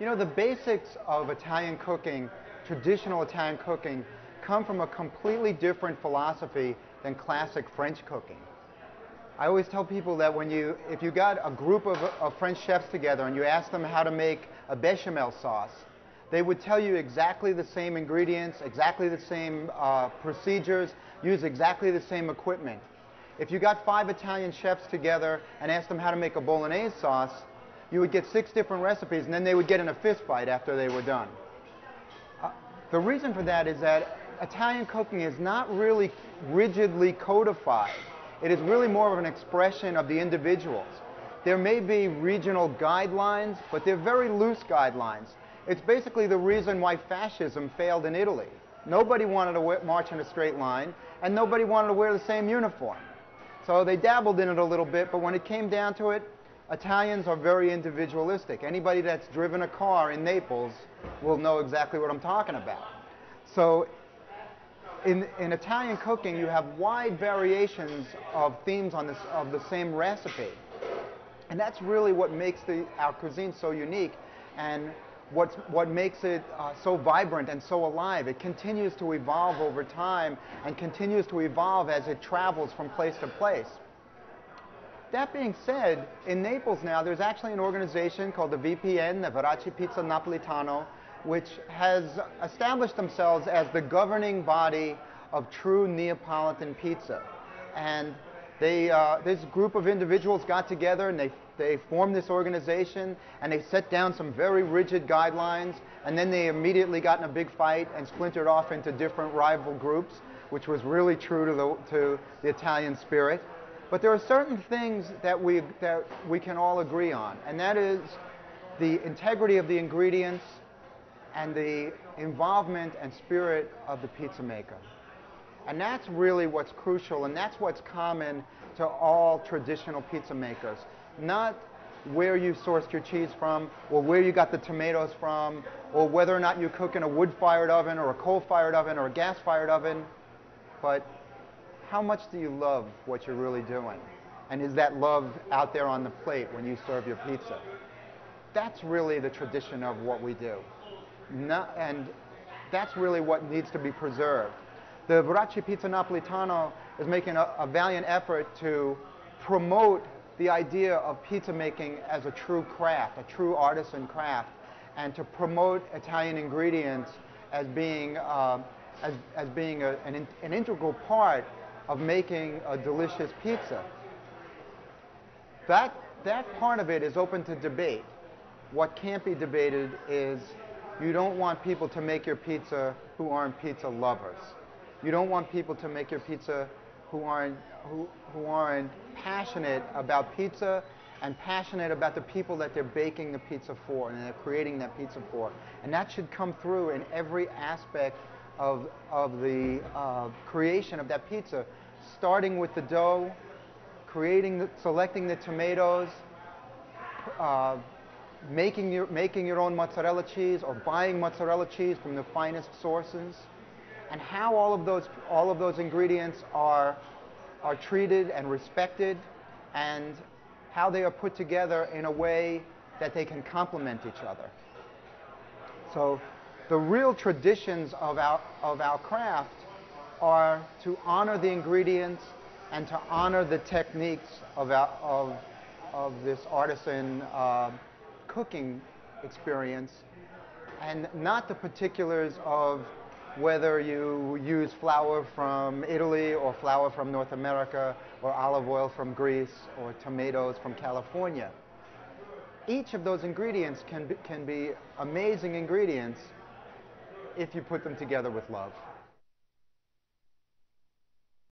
You know, the basics of Italian cooking, traditional Italian cooking, come from a completely different philosophy than classic French cooking. I always tell people that if you got a group of French chefs together and you ask them how to make a bechamel sauce, they would tell you exactly the same ingredients, exactly the same procedures, use exactly the same equipment. If you got 5 Italian chefs together and asked them how to make a bolognese sauce, you would get 6 different recipes, and then they would get in a fist fight after they were done. The reason for that is that Italian cooking is not really rigidly codified. It is really more of an expression of the individuals. There may be regional guidelines, but they're very loose guidelines. It's basically the reason why fascism failed in Italy. Nobody wanted to march in a straight line, and nobody wanted to wear the same uniform. So they dabbled in it a little bit, but when it came down to it, Italians are very individualistic. Anybody that's driven a car in Naples will know exactly what I'm talking about. So in Italian cooking, you have wide variations of themes of the same recipe. And that's really what makes our cuisine so unique, and what makes it so vibrant and so alive. It continues to evolve over time and continues to evolve as it travels from place to place. That being said, in Naples now, there's actually an organization called the VPN, the Verace Pizza Napolitano, which has established themselves as the governing body of true Neapolitan pizza. And this group of individuals got together and they formed this organization, and they set down some very rigid guidelines, and then they immediately got in a big fight and splintered off into different rival groups, which was really true to the Italian spirit. But there are certain things that we can all agree on, and that is the integrity of the ingredients and the involvement and spirit of the pizza maker. And that's really what's crucial, and that's what's common to all traditional pizza makers. Not where you sourced your cheese from, or where you got the tomatoes from, or whether or not you cook in a wood-fired oven, or a coal-fired oven, or a gas-fired oven, but how much do you love what you're really doing? And is that love out there on the plate when you serve your pizza? That's really the tradition of what we do. And that's really what needs to be preserved. The Verace Pizza Napolitano is making a valiant effort to promote the idea of pizza making as a true craft, a true artisan craft, and to promote Italian ingredients as being an integral part of making a delicious pizza. That part of it is open to debate. What can't be debated is you don't want people to make your pizza who aren't pizza lovers. You don't want people to make your pizza who aren't passionate about pizza and passionate about the people that they're baking the pizza for and they're creating that pizza for. And that should come through in every aspect of the creation of that pizza, starting with the dough, selecting the tomatoes, making your own mozzarella cheese or buying mozzarella cheese from the finest sources, and how all of those ingredients are treated and respected, and how they are put together in a way that they can complement each other. So the real traditions of our craft are to honor the ingredients and to honor the techniques of this artisan cooking experience, and not the particulars of whether you use flour from Italy or flour from North America or olive oil from Greece or tomatoes from California. Each of those ingredients can be amazing ingredients if you put them together with love.